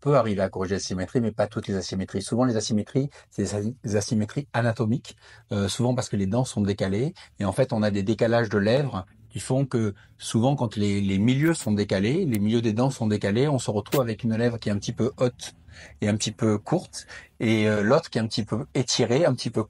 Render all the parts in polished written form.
peut arriver à corriger l'asymétrie, mais pas toutes les asymétries. Souvent, les asymétries, c'est des asymétries anatomiques, souvent parce que les dents sont décalées. Et en fait, on a des décalages de lèvres qui font que souvent, quand les milieux sont décalés, les milieux des dents sont décalés, on se retrouve avec une lèvre qui est un petit peu haute et un petit peu courte, et l'autre qui est un petit peu étirée, un petit peu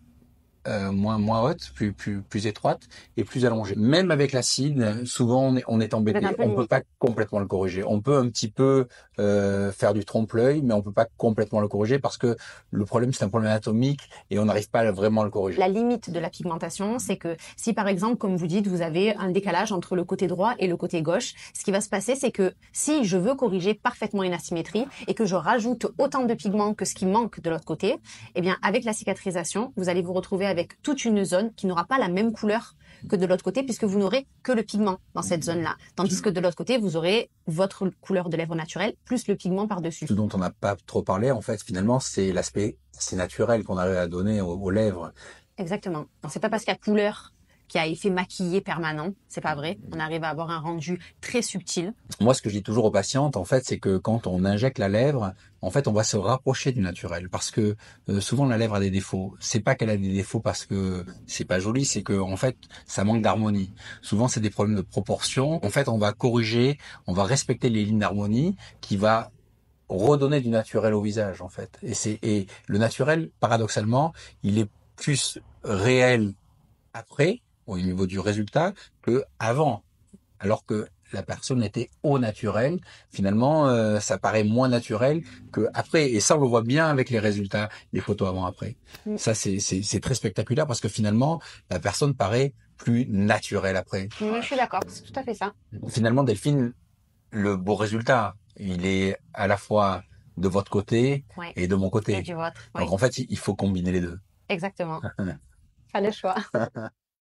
moins haute, plus étroite et plus allongée. Même avec l'acide, souvent on est Vous êtes embêté. un peu On peut limité. pas complètement le corriger. On peut un petit peu faire du trompe-l'œil, mais on peut pas complètement le corriger parce que le problème c'est un problème anatomique et on n'arrive pas à vraiment le La corriger. limite de la pigmentation, c'est que si par exemple, comme vous dites, vous avez un décalage entre le côté droit et le côté gauche, ce qui va se passer, c'est que si je veux corriger parfaitement une asymétrie et que je rajoute autant de pigments que ce qui manque de l'autre côté, eh bien, avec la cicatrisation, vous allez vous retrouver avec toute une zone qui n'aura pas la même couleur que de l'autre côté puisque vous n'aurez que le pigment dans cette zone-là. Tandis que de l'autre côté, vous aurez votre couleur de lèvres naturelle plus le pigment par-dessus. Ce dont on n'a pas trop parlé, en fait, finalement, c'est l'aspect assez naturel qu'on arrive à donner aux lèvres. Exactement. Donc c'est pas parce qu'il y a couleur qui a effet maquillé permanent, c'est pas vrai. On arrive à avoir un rendu très subtil. Moi, ce que je dis toujours aux patientes, en fait, c'est que quand on injecte la lèvre, en fait, on va se rapprocher du naturel, parce que souvent la lèvre a des défauts. C'est pas qu'elle a des défauts parce que c'est pas joli, c'est que en fait, ça manque d'harmonie. Souvent, c'est des problèmes de proportion. En fait, on va corriger, on va respecter les lignes d'harmonie, qui va redonner du naturel au visage, en fait. Et le naturel, paradoxalement, il est plus réel après, au niveau du résultat, que avant, alors que la personne était au naturel. Finalement, ça paraît moins naturel que après. Et ça, on le voit bien avec les résultats des photos avant-après. Mm. Ça, c'est très spectaculaire parce que finalement, la personne paraît plus naturelle après. Je suis d'accord, c'est tout à fait ça. Finalement, Delphine, le beau résultat, il est à la fois de votre côté Ouais. et de mon Et côté. du vôtre, Donc oui. en fait, il faut combiner les deux. Exactement. Pas le choix.